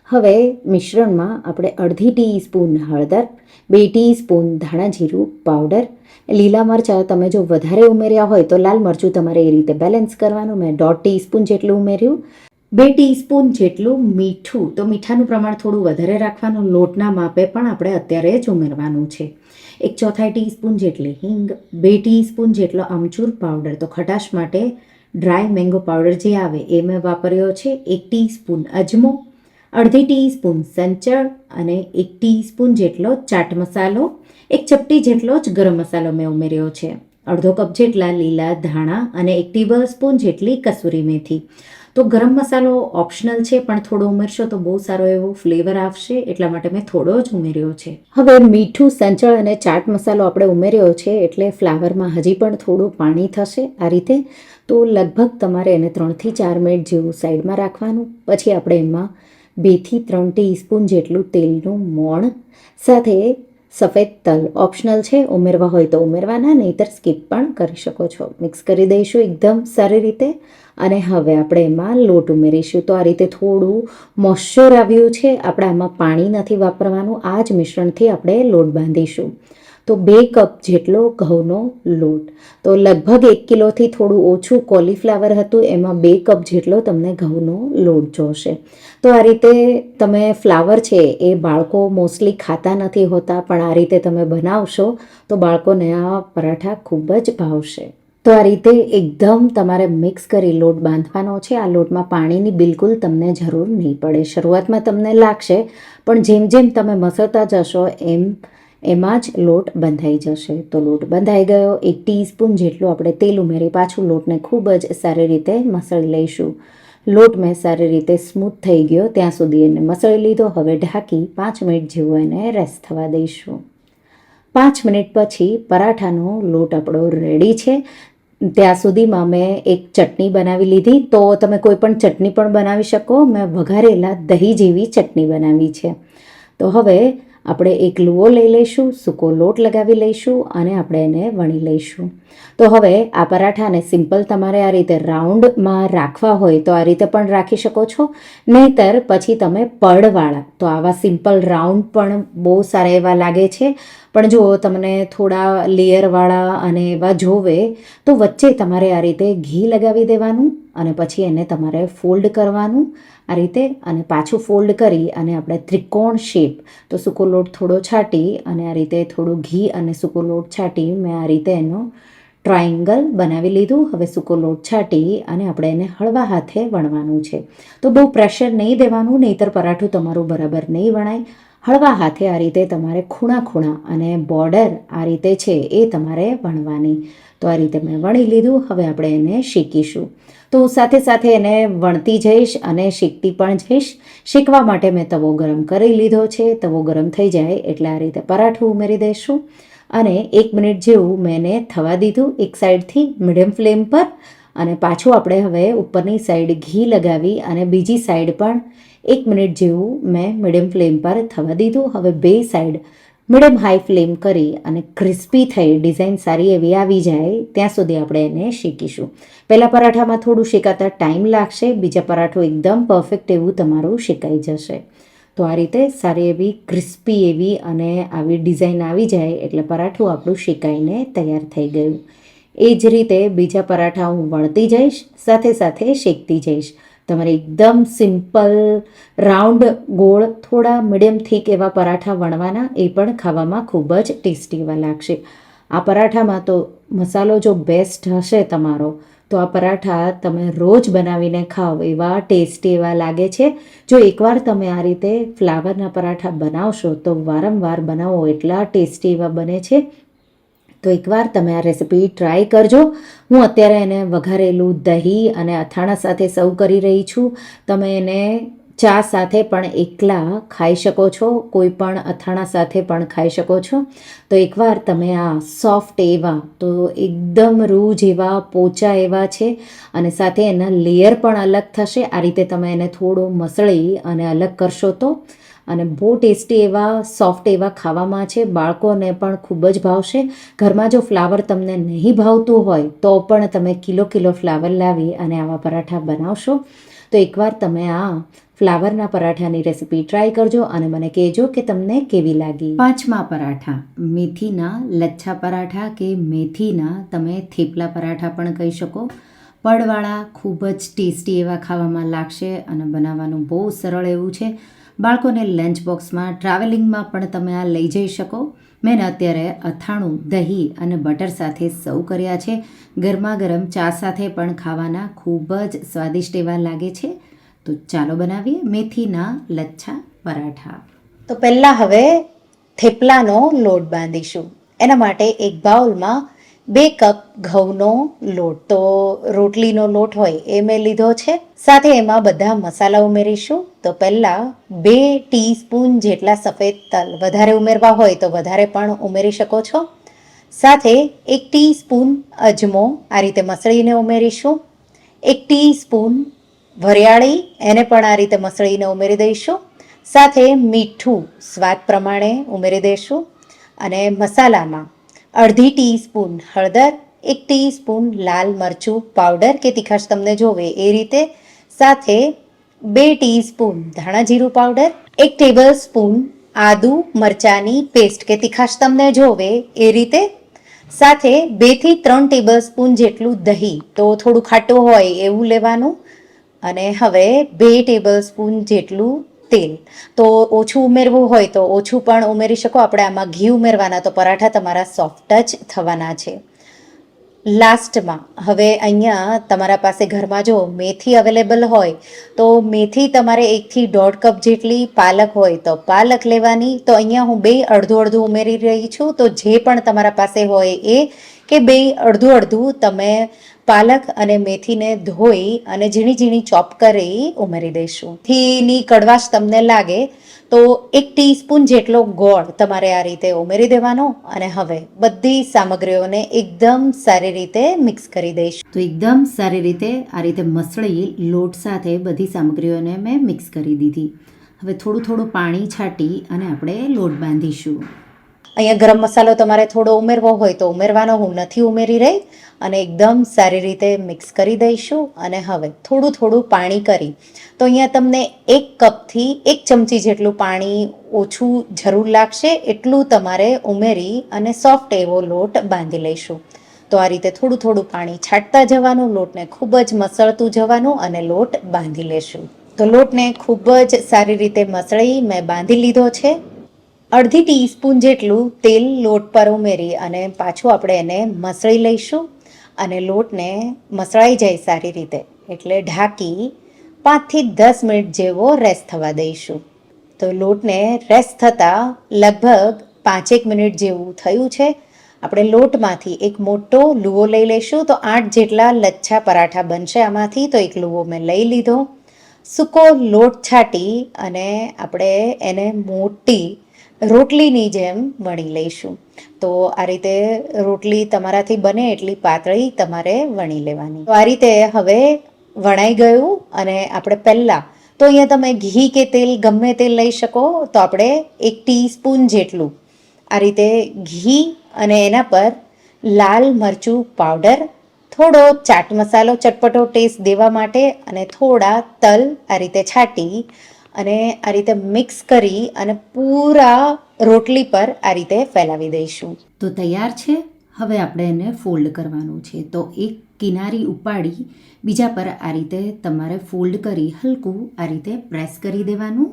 હવે મિશ્રણમાં આપણે અડધી ટીસ્પૂન હળદર, 2 ટીસ્પૂન ધાણા જીરું પાવડર, લીલા મરચાં તમે જો વધારે ઉમેર્યા હોય તો લાલ મરચું તમારે એ રીતે બેલેન્સ કરવાનું. મેં 1.5 ટીસ્પૂન જેટલું ઉમેર્યું. 2 ટીસ્પૂન જેટલું મીઠું, તો મીઠાનું પ્રમાણ થોડું વધારે રાખવાનું. લોટના માપે પણ આપણે અત્યારે જ ઉમેરવાનું છે. 1/4 ટીસ્પૂન જેટલી હિંગ, 2 ટીસ્પૂન જેટલો આમચૂર પાવડર, તો ખટાશ માટે ડ્રાય મેંગો પાવડર જે આવે એ મેં વાપર્યો છે. 1 ટીસ્પૂન અજમો, અડધી ટીસ્પૂન સંચળ અને 1 ટીસ્પૂન જેટલો ચાટ મસાલો, 1 ચપટી જેટલો જ ગરમ મસાલો મેં ઉમેર્યો છે. અડધો કપ જેટલા લીલા ધાણા અને 1 ટેબલસ્પૂન જેટલી કસૂરી મેથી. તો ગરમ મસાલો ઓપ્શનલ છે, પણ થોડો ઉમેરશો તો બહુ સારો એવો ફ્લેવર આવશે, એટલા માટે મેં થોડો જ ઉમેર્યો છે. હવે મીઠું, સંચળ અને ચાટ મસાલો આપણે ઉમેર્યો છે એટલે ફ્લાવરમાં હજી પણ થોડું પાણી થશે આ રીતે. તો લગભગ તમારે એને 3 થી 4 મિનિટ જેવું સાઈડમાં રાખવાનું. પછી આપણે એમાં 2 થી 3 ટીસ્પૂન જેટલું તેલનું મોણ સાથે સફેદ તલ ઓપ્શનલ છે, ઉમેરવા હોય તો ઉમેરવાના, નહીંતર સ્કીપ પણ કરી શકો છો. મિક્સ કરી દઈશું એકદમ સારી રીતે. અને હવે આપણે એમાં લોટ ઉમેરીશું. તો આ રીતે થોડું મોઇશ્ચર આવ્યું છે, આપણે આમાં પાણી નથી વાપરવાનું. આ જ મિશ્રણથી આપણે લોટ બાંધીશું. તો 2 કપ જેટલો ઘઉંનો લોટ, તો લગભગ 1 કિલોથી થોડું ઓછું કોલીફ્લાવર હતું, એમાં 2 કપ જેટલો તમને ઘઉંનો લોટ જોશે. તો આ રીતે તમે ફ્લાવર છે એ બાળકો મોસ્ટલી ખાતા નથી હોતા, પણ આ રીતે તમે બનાવશો તો બાળકોને આ પરાઠા ખૂબ જ ભાવશે. તો આ રીતે એકદમ તમારે મિક્સ કરી લોટ બાંધવાનો છે. આ લોટમાં પાણીની બિલકુલ તમને જરૂર નહીં પડે. શરૂઆતમાં તમને લાગશે, પણ જેમ જેમ તમે મસળતા જશો એમાં જ લોટ બંધાઈ જશે. તો લોટ બંધાઈ ગયો. 1 ટીસ્પૂન જેટલું આપણે તેલ ઉમેરી પાછું લોટને ખૂબ જ સારી રીતે મસળી લઈશું. લોટ મેં સારી રીતે સ્મૂથ થઈ ગયો ત્યાં સુધી એને મસળી લીધો. હવે ઢાંકી 5 મિનિટ જેવું એને રેસ્ટ થવા દઈશું. 5 મિનિટ પછી પરાઠાનો લોટ આપણો રેડી છે. ત્યાં સુધીમાં મેં એક ચટણી બનાવી લીધી. તો તમે કોઈ પણ ચટણી પણ બનાવી શકો. મેં વઘારેલા દહીં જેવી ચટણી બનાવી છે. તો હવે આપણે એક લુઓ લઈ લઈશું, સૂકો લોટ લગાવી લઈશું અને આપણે એને વણી લઈશું. તો હવે આ પરાઠાને સિમ્પલ તમારે આ રીતે રાઉન્ડમાં રાખવા હોય તો આ રીતે પણ રાખી શકો છો, નહીંતર પછી તમે પડવાળા, તો આવા સિમ્પલ રાઉન્ડ પણ બહુ સારા એવા લાગે છે. પણ જો તમને થોડા લેયરવાળા અને એવા જોવે તો વચ્ચે તમારે આ રીતે ઘી લગાવી દેવાનું અને પછી એને તમારે ફોલ્ડ કરવાનું આ રીતે, અને પાછું ફોલ્ડ કરી અને આપણે ત્રિકોણ શેપ, તો સૂકો લોટ થોડો છાંટી અને આ રીતે થોડું ઘી અને સૂકો લોટ છાંટી મેં આ રીતે એનો ટ્રાયેંગલ બનાવી લીધું. હવે સૂકો લોટ છાંટી અને આપણે એને હળવા હાથે વણવાનું છે. તો બહુ પ્રેશર નહીં દેવાનું, નહીંતર પરાઠું તમારું બરાબર નહીં વણાય. હળવા હાથે આ રીતે તમારે ખૂણા અને બોર્ડર આ રીતે છે એ તમારે વણવાની. તો આ રીતે મેં વણી લીધું. હવે આપણે એને શેકીશું. તો સાથે સાથે એને વણતી જઈશ અને શેકતી પણ જઈશ. શેકવા માટે મેં તવો ગરમ કરી લીધો છે. તવો ગરમ થઈ જાય એટલે આ રીતે પરાઠું ઉમેરી દઈશું અને 1 મિનિટ જેવું મેં એને થવા દીધું એક સાઈડથી મીડિયમ ફ્લેમ પર. અને પાછું આપણે હવે ઉપરની સાઈડ ઘી લગાવી અને બીજી સાઈડ પણ 1 મિનિટ જેવું મેં મીડિયમ ફ્લેમ પર થવા દીધું. હવે બે સાઈડ મીડિયમ હાઈ ફ્લેમ કરી અને ક્રિસ્પી થઈ ડિઝાઇન સારી એવી આવી જાય ત્યાં સુધી આપણે એને શેકીશું. પહેલાં પરાઠામાં થોડું શેકાતા ટાઈમ લાગશે, બીજા પરાઠું એકદમ પરફેક્ટ એવું તમારું શેકાઈ જશે. તો આ રીતે સારી એવી ક્રિસ્પી એવી અને આવી ડિઝાઇન આવી જાય એટલે પરાઠું આપણું શેકાઈને તૈયાર થઈ ગયું. એ જ રીતે બીજા પરાઠા હું વણતી જઈશ, સાથે સાથે શેકતી જઈશ. તમારે એકદમ સિમ્પલ રાઉન્ડ ગોળ થોડા મીડિયમ થીક એવા પરાઠા વણવાના, એ પણ ખાવામાં ખૂબ જ ટેસ્ટી એવા લાગશે. આ પરાઠામાં તો મસાલો જો બેસ્ટ હશે તમારો તો આ પરાઠા તમે રોજ બનાવીને ખાઓ એવા ટેસ્ટી એવા લાગે છે. જો એકવાર તમે આ રીતે ફ્લાવરના પરાઠા બનાવશો તો વારંવાર બનાવો એટલા ટેસ્ટી એવા બને છે. તો એકવાર તમે આ રેસિપી ટ્રાય કરજો. હું અત્યારે એને વઘારેલું દહીં અને અથાણા સાથે સર્વ કરી રહી છું. તમે એને ચા સાથે પણ એકલા ખાઈ શકો છો, કોઈ પણ અથાણા સાથે પણ ખાઈ શકો છો. તો એકવાર તમે આ સોફ્ટ એવા, તો એકદમ રૂ જેવા પોચા એવા છે અને સાથે એના લેયર પણ અલગ થશે. આ રીતે તમે એને થોડું મસળી અને અલગ કરશો તો અને બહુ ટેસ્ટી એવા સોફ્ટ એવા ખાવામાં છે. બાળકોને પણ ખૂબ જ ભાવશે. ઘરમાં જો ફ્લાવર તમને નહીં ભાવતું હોય તો પણ તમે કિલો ફ્લાવર લાવી અને આવા પરાઠા બનાવશો તો એકવાર તમે આ ફ્લાવરના પરાઠાની રેસિપી ટ્રાય કરજો અને મને કહેજો કે તમને કેવી લાગી. 5મા પરાઠા, મેથીના લચ્છા પરાઠા કે મેથીના તમે થેપલા પરાઠા પણ કહી શકો. પડવાળા, ખૂબ જ ટેસ્ટી એવા ખાવામાં લાગશે અને બનાવવાનું બહુ સરળ એવું છે. બાળકોને લંચ બોક્સમાં, ટ્રાવેલિંગમાં પણ તમે આ લઈ જઈ શકો. મેં અત્યારે અથાણું, દહીં અને બટર સાથે સર્વ કર્યા છે. ગરમા ગરમ ચા સાથે પણ ખાવાના ખૂબ જ સ્વાદિષ્ટ એવા લાગે છે. તો ચાલો બનાવીએ મેથીના લચ્છા પરાઠા. તો પહેલાં હવે થેપલાનો લોટ બાંધીશું. એના માટે એક બાઉલમાં 2 કપ ઘઉંનો લોટ, તો રોટલીનો લોટ હોય એ મેં લીધો છે. સાથે એમાં બધા મસાલા ઉમેરીશું. તો પહેલાં 2 ટીસ્પૂન જેટલા સફેદ તલ, વધારે ઉમેરવા હોય તો વધારે પણ ઉમેરી શકો છો. સાથે 1 ટીસ્પૂન અજમો આ રીતે મસળીને ઉમેરીશું. 1 ટીસ્પૂન વરિયાળી, એને પણ આ રીતે મસળીને ઉમેરી દઈશું. સાથે મીઠું સ્વાદ પ્રમાણે ઉમેરી દઈશું. અને મસાલામાં અડધી ટીસ્પૂન હળદર, 1 ટીસ્પૂન લાલ મરચું પાવડર કે તીખાશ તમને જોવે એ રીતે, સાથે 2 ટીસ્પૂન ધાણા જીરું પાવડર, 1 ટેબલ સ્પૂન આદુ મરચાંની પેસ્ટ કે તીખાશ તમને જોવે એ રીતે, સાથે 2 થી 3 ટેબલ સ્પૂન જેટલું દહીં, તો થોડું ખાટું હોય એવું લેવાનું. અને હવે 2 ટેબલ સ્પૂન જેટલું તેલ, તો ઓછું ઉમેરવું હોય તો ઓછું પણ ઉમેરી શકો. આપણે આમાં ઘી ઉમેરવાના, તો પરાઠા તમારા સોફ્ટ જ થવાના છે. લાસ્ટમાં હવે અહીંયા તમારા પાસે ઘરમાં જો મેથી અવેલેબલ હોય તો મેથી તમારે 1 થી 1.5 કપ જેટલી, પાલક હોય તો પાલક લેવાની. તો અહીંયા હું 2 અડધું અડધું ઉમેરી રહી છું. તો જે પણ તમારા પાસે હોય એ, કે 2 અડધું અડધું તમે પાલક અને મેથીને ધોઈ અને ઝીણી ઝીણી ચોપ કરી ઉમેરી દઈશું. મેથીની કડવાશ તમને લાગે તો 1 ટીસ્પૂન જેટલો ગોળ તમારે આ રીતે ઉમેરી દેવાનો. અને હવે બધી સામગ્રીઓને એકદમ સારી રીતે મિક્સ કરી દઈશું. તો એકદમ સારી રીતે આ રીતે મસળી લોટ સાથે બધી સામગ્રીઓને મેં મિક્સ કરી દીધી. હવે થોડું થોડું પાણી છાંટી અને આપણે લોટ બાંધીશું. અહીંયા ગરમ મસાલો તમારે થોડો ઉમેરવો હોય તો ઉમેરવાનો, હું નથી ઉમેરી રહી. અને એકદમ સારી રીતે મિક્સ કરી દઈશું. અને હવે થોડું થોડું પાણી કરી, તો અહીંયા તમને 1 કપથી 1 ચમચી જેટલું પાણી ઓછું જરૂર લાગશે એટલું તમારે ઉમેરી અને સોફ્ટ એવો લોટ બાંધી લઈશું. તો આ રીતે થોડું થોડું પાણી છાંટતા જવાનું, લોટને ખૂબ જ મસળતું જવાનું અને લોટ બાંધી લેશું. તો લોટને ખૂબ જ સારી રીતે મસળી મેં બાંધી લીધો છે. અડધી ટીસ્પૂન જેટલું તેલ લોટ પર ઉમેરી અને પાછું આપણે એને મસળી લઈશું. અને લોટને મસળાઈ જાય સારી રીતે એટલે ઢાંકી 5 થી 10 મિનિટ જેવો રેસ્ટ થવા દઈશું. તો લોટને રેસ્ટ થતાં લગભગ 5-1 મિનિટ જેવું થયું છે. આપણે લોટમાંથી એક મોટો લુવો લઈ લઈશું. તો 8 જેટલા લચ્છા પરાઠા બનશે આમાંથી. તો એક લુવો મેં લઈ લીધો. સૂકો લોટ છાંટી અને આપણે એને મોટી રોટલીની જેમ વણી લઈશું. તો આ રીતે રોટલી તમારાથી બને એટલી પાતળી તમારે વણી લેવાની. તો આ રીતે હવે વણાઈ ગયું. અને આપણે પહેલાં તો અહીંયા તમે ઘી કે તેલ ગમે તે લઈ શકો. તો આપણે 1 ટીસ્પૂન જેટલું આ રીતે ઘી અને એના પર લાલ મરચું પાવડર, થોડો ચાટ મસાલો ચટપટો ટેસ્ટ દેવા માટે અને થોડા તલ આ રીતે છાંટી અને આ રીતે મિક્સ કરી અને પૂરા રોટલી પર આ રીતે ફેલાવી દઈશું. તો તૈયાર છે. હવે આપણે એને ફોલ્ડ કરવાનું છે. તો એક કિનારી ઉપાડી બીજા પર આ રીતે તમારે ફોલ્ડ કરી હલકું આ રીતે પ્રેસ કરી દેવાનું.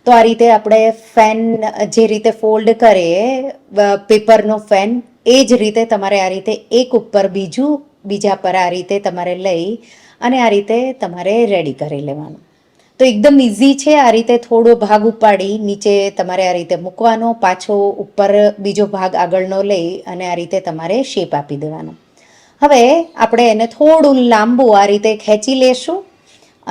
તો આ રીતે આપણે ફેન જે રીતે ફોલ્ડ કરીએ પેપરનો ફેન, એ જ રીતે તમારે આ રીતે એક ઉપર બીજા પર આ રીતે તમારે લઈ અને આ રીતે તમારે રેડી કરી લેવાનું. તો એકદમ ઇઝી છે. આ રીતે થોડો ભાગ ઉપાડી નીચે તમારે આ રીતે મૂકવાનો, પાછો ઉપર બીજો ભાગ આગળનો લઈ અને આ રીતે તમારે શેપ આપી દેવાનો. હવે આપણે એને થોડું લાંબુ આ રીતે ખેંચી લેશું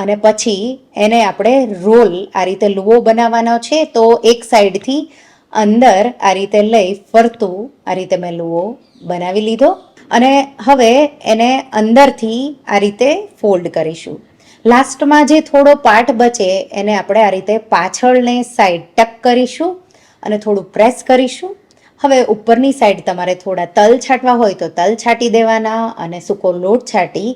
અને પછી એને આપણે રોલ આ રીતે લુવો બનાવવાનો છે. તો એક સાઈડથી અંદર આ રીતે લઈ ફરતું આ રીતે મેં લુવો બનાવી લીધો. અને હવે એને અંદરથી આ રીતે ફોલ્ડ કરીશું. લાસ્ટમાં જે થોડો પાર્ટ બચે એને આપણે આ રીતે પાછળને સાઈડ ટક કરીશું અને થોડું પ્રેસ કરીશું. હવે ઉપરની સાઈડ તમારે થોડા તલ છાંટવા હોય તો તલ છાંટી દેવાના અને સૂકો લોટ છાંટી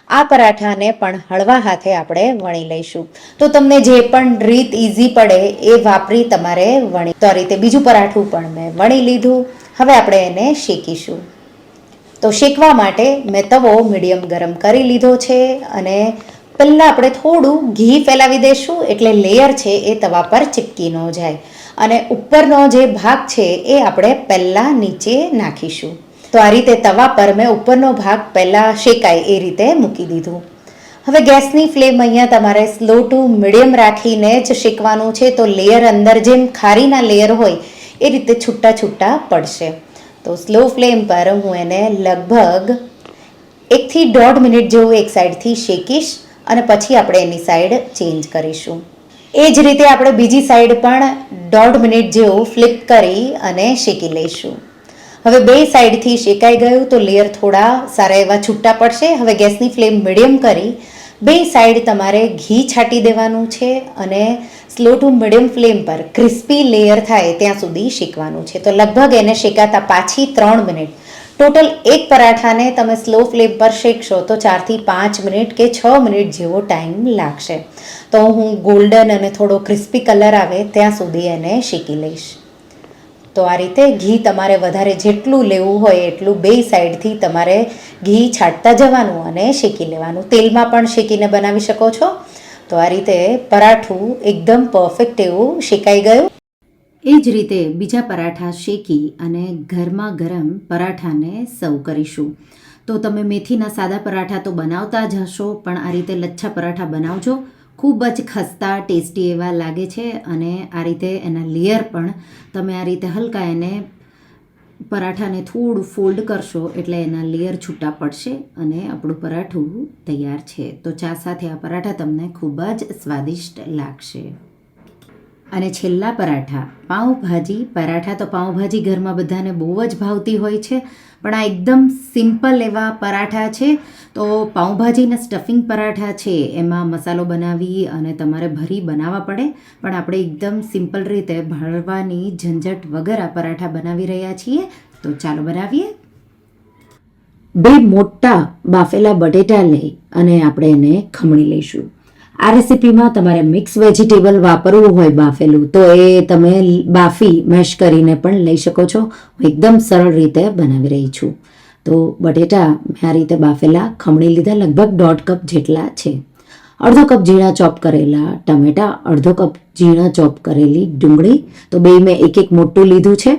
આ પરાઠાને પણ હળવા હાથે આપણે વણી લઈશું. તો તમને જે પણ રીત ઇઝી પડે એ વાપરી તમારે વણી. તો આ રીતે બીજું પરાઠું પણ મેં વણી લીધું. હવે આપણે એને શેકીશું. તો શેકવા માટે મેં તવો મીડિયમ ગરમ કરી લીધો છે અને પહેલાં આપણે થોડું ઘી ફેલાવી દઈશું એટલે લેયર છે એ તવા પર ચીપકી ન જાય. અને ઉપરનો જે ભાગ છે એ આપણે પહેલાં નીચે નાખીશું. તો આ રીતે તવા પર મેં ઉપરનો ભાગ પહેલાં શેકાય એ રીતે મૂકી દીધું. હવે ગેસની ફ્લેમ અહીંયા તમારે સ્લો ટુ મીડિયમ રાખીને જ શેકવાનું છે. તો લેયર અંદર જેમ ખારીના લેયર હોય એ રીતે છૂટા છૂટા પડશે. તો સ્લો ફ્લેમ પર હું એને લગભગ 1 થી 1.5 મિનિટ જેવું એક સાઈડથી શેકીશ અને પછી આપણે એની સાઈડ ચેન્જ કરીશું. એ જ રીતે આપણે બીજી સાઈડ પણ 1.5 મિનિટ જેવું ફ્લિપ કરી અને શેકી લઈશું. હવે બે સાઈડથી શેકાઈ ગયું તો લેયર થોડા સારા એવા છૂટા પડશે. હવે ગેસની ફ્લેમ મીડિયમ કરી બે સાઈડ તમારે ઘી છાંટી દેવાનું છે અને સ્લો ટુ મીડિયમ ફ્લેમ પર ક્રિસ્પી લેયર થાય ત્યાં સુધી શેકવાનું છે. તો લગભગ એને શેકાતા પાછી 3 મિનિટ. ટોટલ એક પરાઠાને તમે સ્લો ફ્લેમ પર શેકશો તો 4 થી 5 મિનિટ કે 6 મિનિટ જેવો ટાઈમ લાગશે. તો હું ગોલ્ડન અને થોડો ક્રિસ્પી કલર આવે ત્યાં સુધી એને શેકી લઈશ. તો આ રીતે ઘી તમારે વધારે જેટલું લેવું હોય એટલું બે સાઈડથી તમારે ઘી છાંટતા જવાનું અને શેકી લેવાનું. તેલમાં પણ શેકીને બનાવી શકો છો. તો આ રીતે પરાઠું એકદમ પરફેક્ટ એવું શેકાઈ ગયું. એ જ રીતે બીજા પરાઠા શેકી અને ગરમા ગરમ પરાઠાને સર્વ કરીશું. તો તમે મેથીના સાદા પરાઠા તો બનાવતા જ હશો, પણ આ રીતે લચ્છા પરાઠા બનાવજો. ખૂબ જ ખસ્તા ટેસ્ટી એવા લાગે છે અને આ રીતે એના લેયર પણ તમે આ રીતે હલકા એને પરાઠાને થોડું ફોલ્ડ કરશો એટલે એના લેયર છૂટા પડશે અને આપણું પરાઠું તૈયાર છે. તો ચા સાથે આ પરાઠા તમને ખૂબ જ સ્વાદિષ્ટ લાગશે. અને છેલ્લા પરાઠા પાઉંભાજી પરાઠા. તો પાઉંભાજી ઘરમાં બધાને બહુ જ ભાવતી હોય છે, પણ આ એકદમ સિમ્પલ એવા પરાઠા છે. તો પાઉંભાજીના સ્ટફિંગ પરાઠા છે એમાં મસાલો બનાવી અને તમારે ભરી બનાવવા પડે, પણ આપણે એકદમ સિમ્પલ રીતે ભરવાની ઝંઝટ વગર આ પરાઠા બનાવી રહ્યા છીએ. તો ચાલો બનાવીએ. બે મોટા બાફેલા બટેટા લઈ અને આપણે એને ખમણી લઈશું. આ રેસીપીમાં તમારે મિક્સ વેજીટેબલ વાપરવું હોય બાફેલું તો એ તમે બાફી મેશ કરીને પણ લઈ શકો છો. હું એકદમ સરળ રીતે બનાવી રહી છું. તો બટેટા મેં આ રીતે બાફેલા ખમણી લીધા, લગભગ 1.5 કપ જેટલા છે. અડધો કપ ઝીણા ચોપ કરેલા ટમેટા, અડધો કપ ઝીણા ચોપ કરેલી ડુંગળી, તો બે મેં એક મોટું લીધું છે.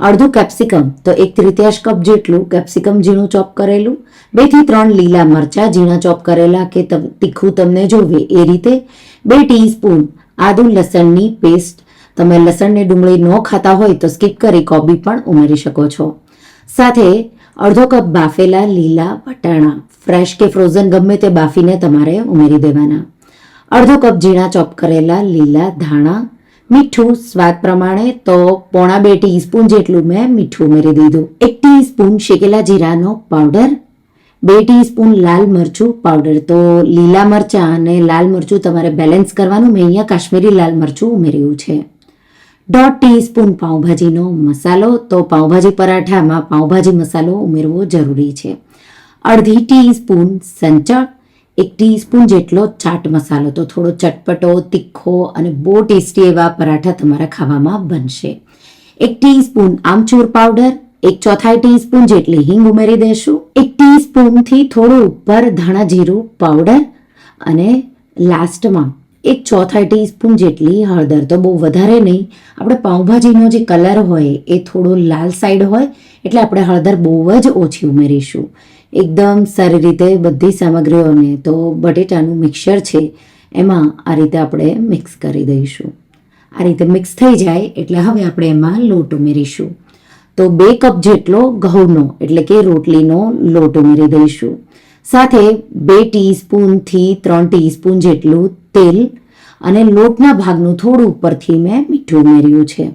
અડધું કેપ્સિકમ, તો 1/3 કપ જેટલું કેપ્સિકમ ઝીણું ચોપ કરેલું. 2 થી 3 લીલા મરચાં ઝીણા ચોપ કરેલા કે તીખું તમને જોવે એ રીતે. 2 ટીસ્પૂન આદુ લસણની પેસ્ટ. તમે લસણને ડુંગળી ન ખાતા હોય તો સ્કીપ કરી કોબી પણ ઉમેરી શકો છો. સાથે અડધો કપ બાફેલા લીલા વટાણા, ફ્રેશ કે ફ્રોઝન ગમે તે બાફીને તમારે ઉમેરી દેવાના. અડધો કપ ઝીણા ચોપ કરેલા લીલા ધાણા. મીઠું સ્વાદ પ્રમાણે, તો 1.5 ટીસ્પૂન જેટલું મેં મીઠું ઉમેરી દીધું. 1 ટીસ્પૂન શેકેલા જીરાનો પાવડર. 2 ટીસ્પૂન લાલ મરચું પાવડર. તો લીલા મરચાં અને લાલ મરચું તમારે બેલેન્સ કરવાનું. મેં અહીંયા કાશ્મીરી લાલ મરચું ઉમેર્યું છે. 1.5 ટીસ્પૂન પાઉંભાજીનો મસાલો. તો પાઉંભાજી પરાઠામાં પાઉંભાજી મસાલો ઉમેરવો જરૂરી છે. અડધી ટીસ્પૂન સંચળ. 1 ટીસ્પૂન જેટલો ચાટ મસાલો. તો થોડો ચટપટો, તીખો અને બહુ ટેસ્ટી એવા પરાઠા તમારા ખાવામાં બનશે. 1 ટીસ્પૂન આમચૂર પાવડર. 1/4 ટીસ્પૂન જેટલી હિંગ ઉમેરી દઈશું. 1 ટીસ્પૂનથી થોડું ઉપર ધાણા જીરું પાવડર અને લાસ્ટમાં 1/4 ટીસ્પૂન જેટલી હળદર. તો બહુ વધારે નહીં. આપણે પાઉંભાજીનો જે કલર હોય એ થોડો લાલ સાઈડ હોય એટલે આપણે હળદર બહુ જ ઓછી ઉમેરીશું. એકદમ સારી રીતે બધી સામગ્રીઓને, તો બટેટાનું મિક્સર છે એમાં આ રીતે આપણે મિક્સ કરી દઈશું. આ રીતે મિક્સ થઈ જાય એટલે હવે આપણે એમાં લોટ ઉમેરીશું. તો 2 કપ જેટલો ઘઉંનો એટલે કે રોટલીનો લોટ ઉમેરી દઈશું. સાથે 2 ટીસ્પૂનથી 3 ટીસ્પૂન જેટલું તેલ અને લોટના ભાગનું થોડું ઉપરથી મેં મીઠું ઉમેર્યું છે.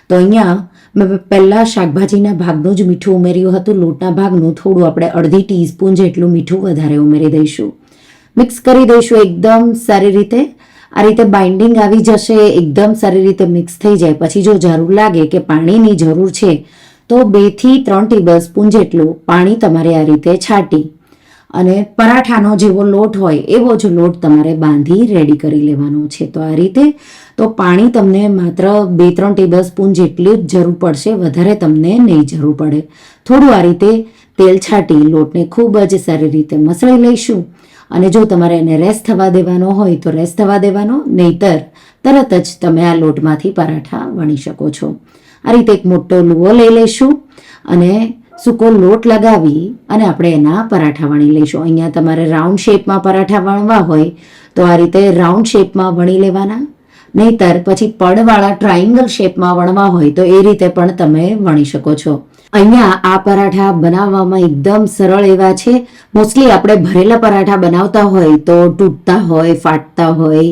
તો અહીંયા મેં પહેલાં શાકભાજીના ભાગનું જ મીઠું ઉમેર્યું હતું. લોટના ભાગનું થોડું આપણે અડધી ટીસ્પૂન જેટલું મીઠું વધારે ઉમેરી દઈશું. મિક્સ કરી દઈશું એકદમ સારી રીતે. આ રીતે બાઇન્ડિંગ આવી જશે, એકદમ સારી રીતે મિક્સ થઈ જાય. પછી જો જરૂર લાગે કે પાણીની જરૂર છે તો 2 થી 3 ટેબલ સ્પૂન જેટલું પાણી તમારે આ રીતે છાંટી અને પરાઠાનો જેવો લોટ હોય એવો જ લોટ તમારે બાંધી રેડી કરી લેવાનો છે. તો આ રીતે તો પાણી તમને માત્ર 2-3 ટેબલ સ્પૂન જેટલી જ જરૂર પડશે, વધારે તમને નહીં જરૂર પડે. થોડું આ રીતે તેલ છાંટી લોટને ખૂબ જ સારી રીતે મસળી લઈશું. અને જો તમારે એને રેસ્ટ થવા દેવાનો હોય તો રેસ્ટ થવા દેવાનો, નહીતર તરત જ તમે આ લોટમાંથી પરાઠા વણી શકો છો. આ રીતે એક મોટો લુઓ લઈ લઈશું અને સૂકો લોટ લગાવી અને આપણે એના પરાઠા વણી લઈશું. અહીંયા તમારે રાઉન્ડ શેપમાં પરાઠા વણવા હોય તો આ રીતે રાઉન્ડ શેપમાં વણી લેવાના, નહીતર પછી પડવાળા ટ્રાયંગલ શેપમાં વણવા હોય તો એ રીતે પણ તમે વણી શકો છો. અહીંયા આ પરાઠા બનાવવામાં એકદમ સરળ એવા છે. મોસ્ટલી આપણે ભરેલા પરાઠા બનાવતા હોય તો તૂટતા હોય, ફાટતા હોય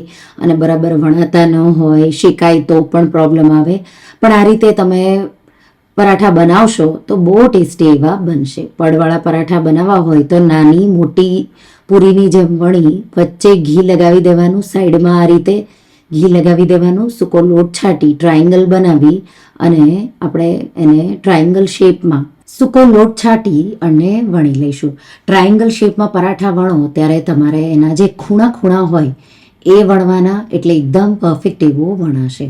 અને બરાબર વણાતા ન હોય, શેકાય તો પણ પ્રોબ્લેમ આવે. પણ આ રીતે તમે પરાઠા બનાવશો તો બહુ ટેસ્ટી એવા બનશે. પડવાળા પરાઠા બનાવવા હોય તો નાની મોટી પૂરીની જેમ વણી વચ્ચે ઘી લગાવી દેવાનું, સાઈડમાં આ રીતે ઘી લગાવી દેવાનું, સૂકો લોટ છાંટી ટ્રાયંગલ બનાવી અને આપણે એને ટ્રાયંગલ શેપમાં સૂકો લોટ છાંટી અને વણી લઈશું. ટ્રાયંગલ શેપમાં પરાઠા વણો ત્યારે તમારે એના જે ખૂણા હોય એ વણવાના, એટલે એકદમ પરફેક્ટ એવું વણાશે.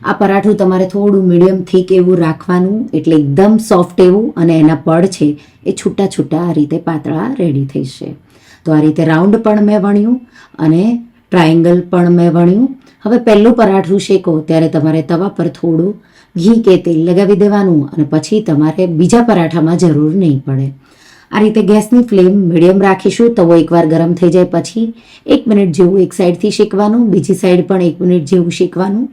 આ પરાઠું તમારે થોડું મીડિયમ થીક એવું રાખવાનું, એટલે એકદમ સોફ્ટ એવું, અને એના પડ છે એ છૂટા છૂટા આ રીતે પાતળા રેડી થઈ જશે. તો આ રીતે રાઉન્ડ પણ મેં વણ્યું અને ટ્રાયંગલ પણ મેં વણ્યું. હવે પહેલું પરાઠું શેકો ત્યારે તમારે તવા પર થોડું ઘી કે તેલ લગાવી દેવાનું અને પછી તમારે બીજા પરાઠામાં જરૂર નહીં પડે. આ રીતે ગેસની ફ્લેમ મીડિયમ રાખીશું. તવો એકવાર ગરમ થઈ જાય પછી 1 મિનિટ જેવું એક સાઈડથી શેકવાનું, બીજી સાઈડ પણ 1 મિનિટ જેવું શેકવાનું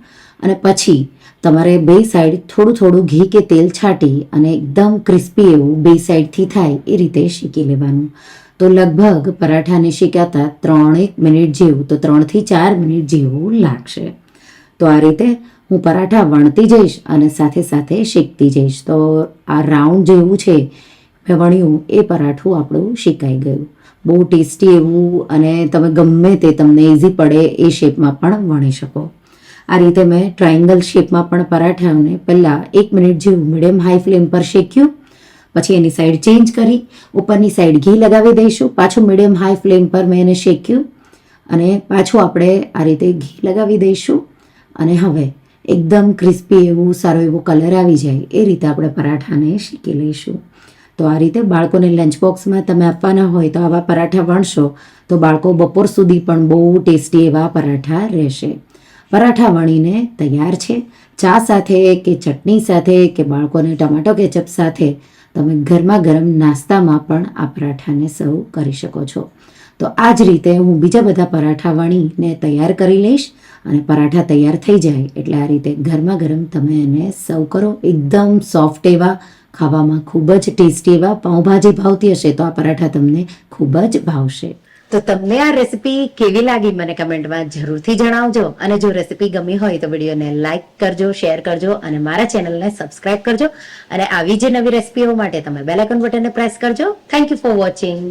અને પછી તમારે બે સાઈડ થોડું થોડું ઘી કે તેલ છાંટી અને એકદમ ક્રિસ્પી એવું બે સાઈડથી થાય એ રીતે શેકી લેવાનું. તો લગભગ પરાઠાને શેકાતા 3 મિનિટ જેવું, તો 3 થી 4 મિનિટ જેવું લાગશે. તો આ રીતે હું પરાઠા વણતી જઈશ અને સાથે સાથે શેકતી જઈશ. તો આ રાઉન્ડ જેવું છે મેં વણ્યું એ પરાઠું આપણું શેકાઈ ગયું. બહુ ટેસ્ટી એવું, અને તમે ગમે તે તમને ઇઝી પડે એ શેપમાં પણ વણી શકો. આ રીતે મેં ટ્રાયંગલ શેપમાં પણ પરાઠાઓને પહેલાં 1 મિનિટ જેવું મીડિયમ હાઈ ફ્લેમ પર શેક્યું. પછી એની સાઈડ ચેન્જ કરી ઉપરની સાઈડ ઘી લગાવી દઈશું. પાછું મીડિયમ હાઈ ફ્લેમ પર મેં એને શેક્યું અને પાછું આપણે આ રીતે ઘી લગાવી દઈશું. અને હવે એકદમ ક્રિસ્પી એવું સારો એવો કલર આવી જાય એ રીતે આપણે પરાઠાને શેકી લઈશું. તો આ રીતે બાળકોને લંચ બોક્સમાં તમે આપવાના હોય તો આવા પરાઠા વણશો તો બાળકો બપોર સુધી પણ બહુ ટેસ્ટી એવા પરાઠા રહેશે. પરાઠા વણીને તૈયાર છે. ચા સાથે કે ચટણી સાથે કે બાળકોને ટમાટો કેચઅપ સાથે તમે ગરમા ગરમ નાસ્તામાં પણ આ પરાઠાને સર્વ કરી શકો છો. તો આ જ રીતે હું બીજા બધા પરાઠા વણીને તૈયાર કરી લઈશ અને પરાઠા તૈયાર થઈ જાય એટલે આ રીતે ગરમા ગરમ તમે એને સર્વ કરો. એકદમ સોફ્ટ એવા, ખાવામાં ખૂબ જ ટેસ્ટી એવા. પાઉંભાજી ભાવતી હશે તો આ પરાઠા તમને ખૂબ જ ભાવશે. તો તમને આ રેસીપી કેવી લાગી મને કમેન્ટમાં જરૂરથી જણાવજો. અને જો રેસીપી ગમી હોય તો વિડીયોને લાઇક કરજો, શેર કરજો અને મારા ચેનલને સબસ્ક્રાઇબ કરજો. અને આવી જ નવી રેસીપીઓ માટે તમે બેલ આઇકન બટનને પ્રેસ કરજો. Thank you for watching.